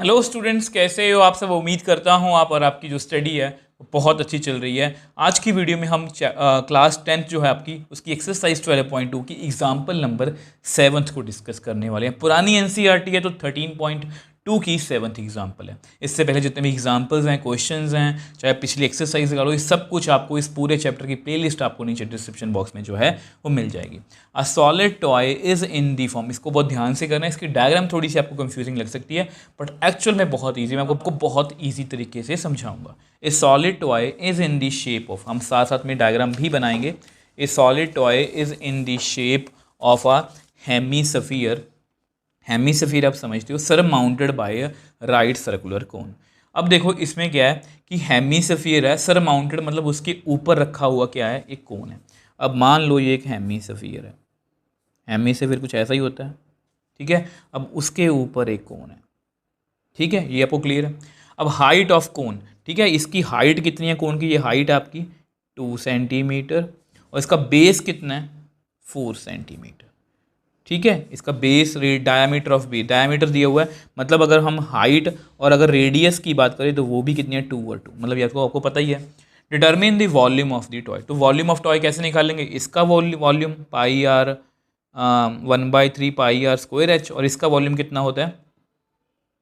Hello students, कैसे हो आप सब। उम्मीद करता हूँ आप और आपकी जो स्टडी है वो बहुत अच्छी चल रही है। आज की वीडियो में हम क्लास 10th जो है आपकी उसकी एक्सरसाइज 12.2 की एग्जाम्पल नंबर 7th को डिस्कस करने वाले हैं। पुरानी एनसीईआरटी है तो 13.2 की 7th एग्जाम्पल है। इससे पहले जितने भी एग्जाम्पल्स हैं, क्वेश्चंस हैं, चाहे पिछली एक्सरसाइज लगा लो, ये सब कुछ आपको इस पूरे चैप्टर की प्लेलिस्ट आपको नीचे डिस्क्रिप्शन बॉक्स में जो है वो मिल जाएगी। A solid toy is in the form, इसको बहुत ध्यान से करना है। इसकी डायग्राम थोड़ी सी आपको कंफ्यूजिंग लग सकती है बट एक्चुअल में बहुत ईजी, मैं आपको बहुत ईजी तरीके से समझाऊंगा। ए solid toy is in the shape of, हम साथ साथ में डायग्राम भी बनाएंगे। ए solid toy is in the shape of a hemisphere. Hemisphere आप समझते हो, surmounted bye a right circular cone. अब देखो इसमें क्या है कि हेमीस्फीयर है, सरमाउंटेड मतलब उसके ऊपर रखा हुआ क्या है, एक कोन है। अब मान लो ये एक हेमीस्फीयर है, हेमीस्फीयर कुछ ऐसा ही होता है, ठीक है। अब उसके ऊपर एक कोन है, ठीक है, ये आपको क्लियर है। अब हाइट ऑफ कोन, ठीक है, इसकी हाइट कितनी है कोन की, ये हाइट आपकी 2 सेंटीमीटर और इसका बेस कितना है 4 सेंटीमीटर, ठीक है। इसका base diameter of base, diameter दिया हुआ है, मतलब अगर हम हाइट और अगर रेडियस की बात करें तो वो भी कितनी है 2 और 2, मतलब ये आपको पता ही है। Determine the volume of the toy, तो वॉल्यूम ऑफ टॉय कैसे निकालेंगे, इसका volume pi r 1/3 pi r square h और इसका वॉल्यूम कितना होता है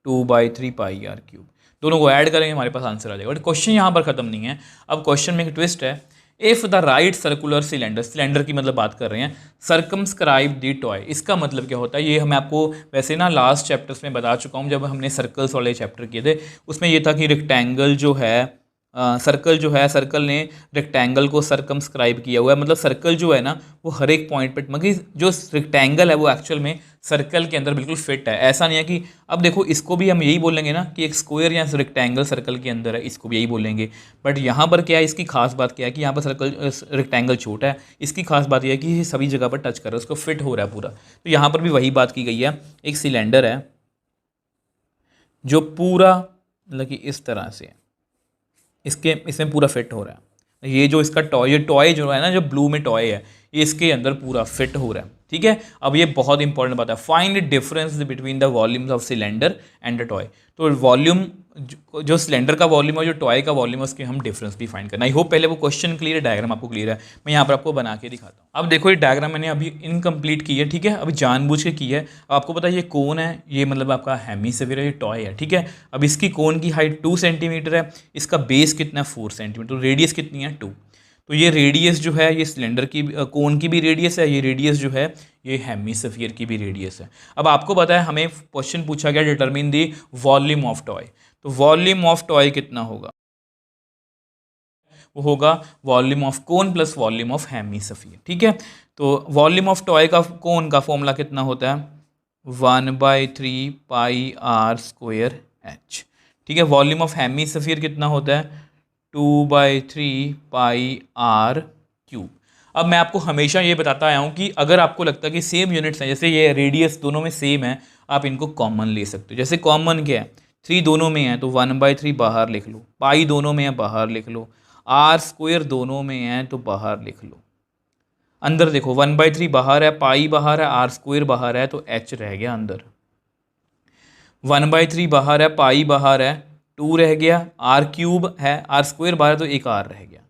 2/3 पाई आर क्यूब। दोनों को ऐड करेंगे हमारे पास आंसर आ जाएगा। बट क्वेश्चन यहाँ पर खत्म नहीं है। अब क्वेश्चन में एक ट्विस्ट है। If the right circular cylinder, cylinder की मतलब बात कर रहे हैं, सर्कमस्क्राइब द टॉय, इसका मतलब क्या होता है, ये मैं आपको वैसे ना लास्ट चैप्टर्स में बता चुका हूँ जब हमने सर्कल्स वाले चैप्टर किए थे। उसमें ये था कि रेक्टेंगल जो है, सर्कल जो है, सर्कल ने रेक्टेंगल को सर्कमस्क्राइब किया हुआ है, मतलब सर्कल जो है ना वो हर एक पॉइंट पे, मगर जो रेक्टेंगल है वो एक्चुअल में सर्कल के अंदर बिल्कुल फिट है। ऐसा नहीं है कि, अब देखो इसको भी हम यही बोलेंगे ना कि एक स्क्वायर या रेक्टेंगल सर्कल के अंदर है, इसको भी यही बोलेंगे। बट यहाँ पर क्या है, इसकी खास बात क्या है कि यहाँ पर सर्कल रेक्टेंगल छोटा है, इसकी खास बात यह है कि ये सभी जगह पर टच कर रहा है, उसको फिट हो रहा है पूरा। तो यहाँ पर भी वही बात की गई है। एक सिलेंडर है जो पूरा मतलब कि इस तरह से इसमें पूरा फिट हो रहा है। ये जो इसका टॉय, ये टॉय जो है ना, जो ब्लू में टॉय है, ये इसके अंदर पूरा फिट हो रहा है, ठीक है। अब ये बहुत इंपॉर्टेंट बात है, find difference between the volumes of cylinder and the toy. तो वॉल्यूम जो सिलेंडर का वॉल्यूम है, जो टॉय का वॉल्यूम है, उसके हम डिफरेंस भी फाइंड करना। आई होप पहले वो क्वेश्चन क्लियर है, डायग्राम आपको क्लियर है। मैं यहाँ पर आपको बना के दिखाता हूँ। अब देखो ये डायग्राम मैंने अभी इनकम्प्लीट की है, ठीक है, अभी जानबूझ के की है। अब आपको पता है ये कोन है, ये मतलब आपका हेमीस्फीयर है, ये टॉय है, ठीक है। अब इसकी कोन की हाइट 2 सेंटीमीटर है, इसका बेस कितना है 4 सेंटीमीटर, तो रेडियस कितनी है 2। तो ये रेडियस जो है, ये सिलेंडर की कोन की भी रेडियस है, ये रेडियस जो है ये हेमीस्फीयर की भी रेडियस है। अब आपको पता है हमें क्वेश्चन पूछा गया determine the volume of toy, तो वॉल्यूम ऑफ टॉय कितना होगा, वो होगा volume of cone plus volume of hemisphere, ठीक है। तो वॉल्यूम ऑफ टॉय का कोन का फॉर्मूला कितना होता है 1/3 पाई आर स्क्वायर एच, ठीक है। वॉल्यूम ऑफ हेमीस्फीयर कितना होता है 2/3 पाई आर क्यूब। अब मैं आपको हमेशा ये बताता आया हूँ कि अगर आपको लगता है कि सेम यूनिट्स हैं, जैसे ये रेडियस दोनों में सेम है, आप इनको कॉमन ले सकते हो। जैसे कॉमन क्या है, 3 दोनों में है तो 1/3 बाहर लिख लो, पाई दोनों में है बाहर लिख लो, आर स्क्वायर दोनों में है तो बाहर लिख लो। अंदर देखो 1/3 बाहर है, पाई बाहर है, आर स्क्वायर बाहर है, तो एच रह गया अंदर। 1/3 बाहर है, पाई बाहर है, 2 रह गया, आर क्यूब है, आर स्क्वायर बाहर है तो एक आर रह गया।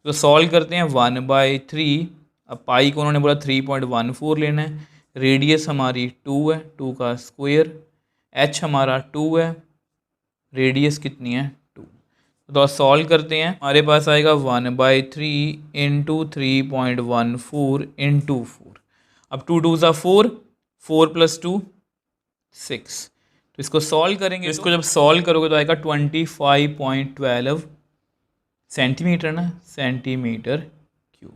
तो सॉल्व करते हैं 1/3, अब पाई को उन्होंने बोला 3.14 लेना है, रेडियस हमारी 2 है, 2 का स्क्वायर, एच हमारा 2 है, रेडियस कितनी है 2। तो सॉल्व करते हैं, हमारे पास आएगा 1/3 इंटू 3.14 इंटू 4। अब 2 2 ज़ा 4, 4 + 2 6। तो इसको सॉल्व करेंगे, इसको जब सॉल्व करोगे तो आएगा 25.12 सेंटीमीटर ना, सेंटीमीटर क्यूब।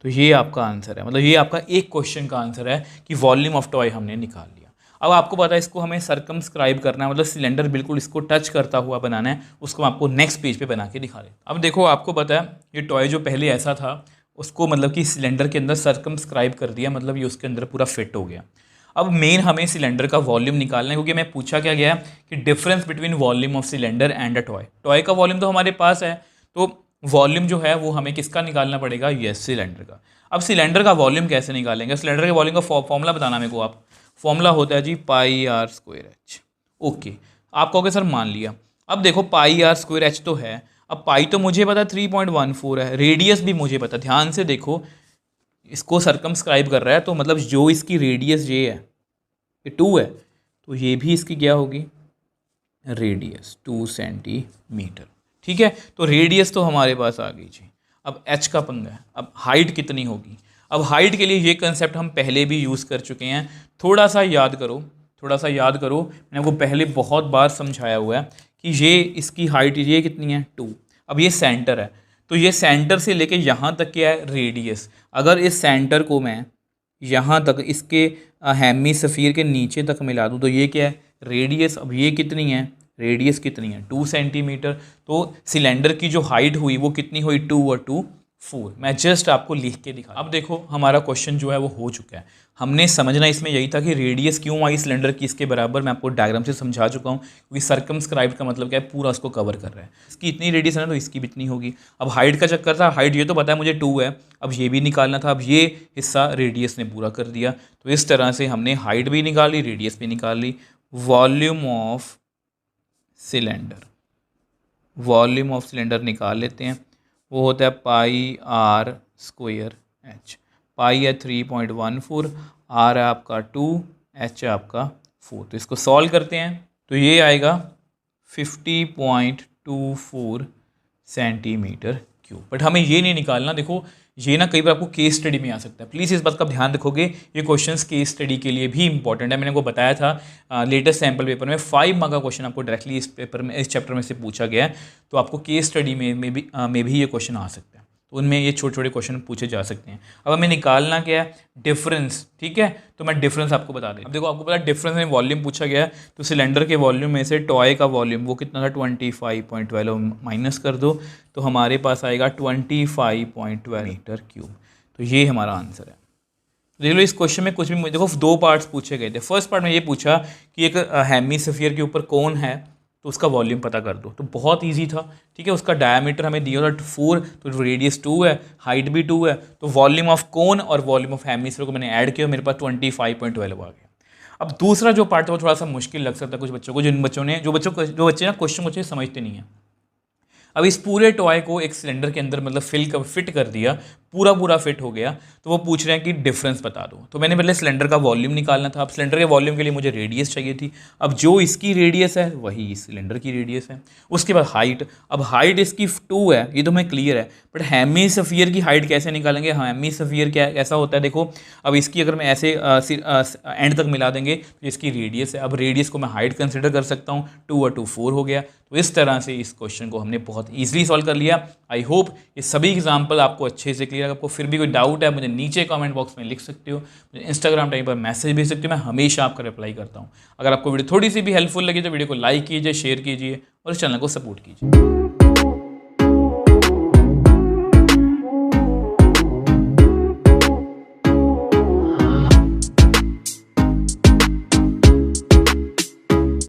तो ये आपका आंसर है, मतलब ये आपका एक क्वेश्चन का आंसर है कि वॉल्यूम ऑफ टॉय हमने निकाल लिया। अब आपको पता है इसको हमें सर्कमस्क्राइब करना है, मतलब सिलेंडर बिल्कुल इसको टच करता हुआ बनाना है, उसको मैं आपको नेक्स्ट पेज पे बना के दिखा रहे। अब देखो आपको पता है ये टॉय जो पहले ऐसा था उसको मतलब कि सिलेंडर के अंदर सर्कमस्क्राइब कर दिया, मतलब ये उसके अंदर पूरा फिट हो गया। अब मेन हमें सिलेंडर का वॉल्यूम निकालना है, क्योंकि मैं पूछा क्या गया कि difference between volume of cylinder and a toy. Toy का वॉल्यूम तो हमारे पास है, तो वॉल्यूम जो है वो हमें किसका निकालना पड़ेगा, यस सिलेंडर का। अब सिलेंडर का वॉल्यूम कैसे निकालेंगे, सिलेंडर के वॉल्यूम का फॉर्मूला बताना मेरे को आप। फॉर्मूला होता है जी पाई आर स्क्वायर एच, ओके। आप कहोगे सर मान लिया। अब देखो पाई आर स्क्वायर एच तो है, अब पाई तो मुझे पता 3.14 है, रेडियस भी मुझे पता, ध्यान से देखो इसको सरकमस्क्राइब कर रहा है तो मतलब जो इसकी रेडियस ये है, ये 2 है, तो ये भी इसकी क्या होगी, रेडियस 2 सेंटीमीटर। ठीक है, तो रेडियस तो हमारे पास आ गई जी। अब एच का पंगा है, अब हाइट कितनी होगी। अब हाइट के लिए ये कंसेप्ट हम पहले भी यूज़ कर चुके हैं, थोड़ा सा याद करो, थोड़ा सा याद करो, मैंने आपको पहले बहुत बार समझाया हुआ है कि ये इसकी हाइट ये कितनी है 2। अब ये सेंटर है, तो ये सेंटर से लेके यहाँ तक क्या है रेडियस। अगर इस सेंटर को मैं यहाँ तक इसके हेमिस्फीयर के नीचे तक मिला दूँ तो ये क्या है रेडियस। अब ये कितनी है, रेडियस कितनी है 2 सेंटीमीटर। तो सिलेंडर की जो हाइट हुई वो कितनी हुई 2 और 2 4। मैं जस्ट आपको लिख के दिखा। अब देखो हमारा क्वेश्चन जो है वो हो चुका है। हमने समझना इसमें यही था कि रेडियस क्यों आई सिलेंडर की इसके बराबर, मैं आपको डायग्राम से समझा चुका हूँ, क्योंकि सर्कमस्क्राइब का मतलब क्या है, पूरा उसको कवर कर रहा है। इसकी इतनी रेडियस है ना तो इसकी भी इतनी होगी। अब हाइट का चक्कर था, हाइट ये तो पता है मुझे 2 है, अब ये भी निकालना था, अब ये हिस्सा रेडियस ने पूरा कर दिया। तो इस तरह से हमने हाइट भी निकाली, रेडियस भी निकाल ली। Volume of cylinder, volume of cylinder निकाल लेते हैं, वो होता है pi r square h. Pi है 3.14, आर है आपका 2, एच है आपका 4। तो इसको सॉल्व करते हैं तो ये आएगा 50.24 सेंटीमीटर क्यूब। बट हमें ये नहीं निकालना, देखो ये ना कई बार आपको केस स्टडी में आ सकता है, प्लीज़ इस बात का ध्यान रखोगे, ये क्वेश्चंस केस स्टडी के लिए भी इंपॉर्टेंट है। मैंने आपको बताया था लेटेस्ट सैम्पल पेपर में 5 मार्क का क्वेश्चन आपको डायरेक्टली इस पेपर में, इस चैप्टर में से पूछा गया है, तो आपको केस स्टडी में भी ये क्वेश्चन आ सकता है, तो उनमें ये छोटे छोटे क्वेश्चन पूछे जा सकते हैं। अब हमें निकालना क्या है, डिफरेंस। ठीक है, तो मैं डिफरेंस आपको बता दें। अब देखो आपको पता डिफरेंस में वॉल्यूम पूछा गया है, तो सिलेंडर के वॉल्यूम में से टॉय का वॉल्यूम वो कितना था 25.12, माइनस कर दो तो हमारे पास आएगा 25.12 मीटर क्यूब। तो ये हमारा आंसर है। देख लो इस क्वेश्चन में कुछ भी, देखो 2 पार्ट्स पूछे गए थे। फर्स्ट पार्ट में ये पूछा कि एक हेमिस्फीयर के ऊपर कौन है तो उसका वॉल्यूम पता कर दो, तो बहुत इजी था। ठीक है, उसका डायमीटर हमें दिया था 4, तो रेडियस 2 है, हाइट भी 2 है, तो वॉल्यूम ऑफ कोन और वॉल्यूम ऑफ हेमिस्फीयर को मैंने ऐड किया, मेरे पास 25.12 आ गया। अब दूसरा जो पार्ट है वो थोड़ा सा मुश्किल लग सकता है कुछ बच्चों को, जो बच्चे ना क्वेश्चन को समझते नहीं है। अब इस पूरे टॉय को एक सिलेंडर के अंदर मतलब फिट कर दिया, पूरा फिट हो गया, तो वो पूछ रहे हैं कि डिफरेंस बता दो। तो मैंने पहले सिलेंडर का वॉल्यूम निकालना था, अब सिलेंडर के वॉल्यूम के लिए मुझे रेडियस चाहिए थी। अब जो इसकी रेडियस है वही इस सिलेंडर की रेडियस है। उसके बाद हाइट, अब हाइट इसकी 2 है, ये तो हमें क्लियर है, बट हेमिस्फीयर की हाइट कैसे निकालेंगे। हेमिस्फीयर क्या ऐसा होता है, देखो अब इसकी अगर मैं ऐसे एंड तक मिला देंगे तो इसकी रेडियस है। अब रेडियस को मैं हाइट कंसिडर कर सकता हूँ, 2 और 2 4 हो गया। तो इस तरह से इस क्वेश्चन को हमने बहुत ईजिली सॉल्व कर लिया। आई होप ये सभी एग्जाम्पल आपको अच्छे से क्लियर है। आपको फिर भी कोई डाउट है मुझे नीचे कमेंट बॉक्स में लिख सकते हो, मुझे इंस्टाग्राम टाइम पर मैसेज भेज सकते हो, मैं हमेशा आपका रिप्लाई करता हूँ। अगर आपको वीडियो थोड़ी सी भी हेल्पफुल लगी तो वीडियो को लाइक कीजिए, शेयर कीजिए और इस चैनल को सपोर्ट कीजिए।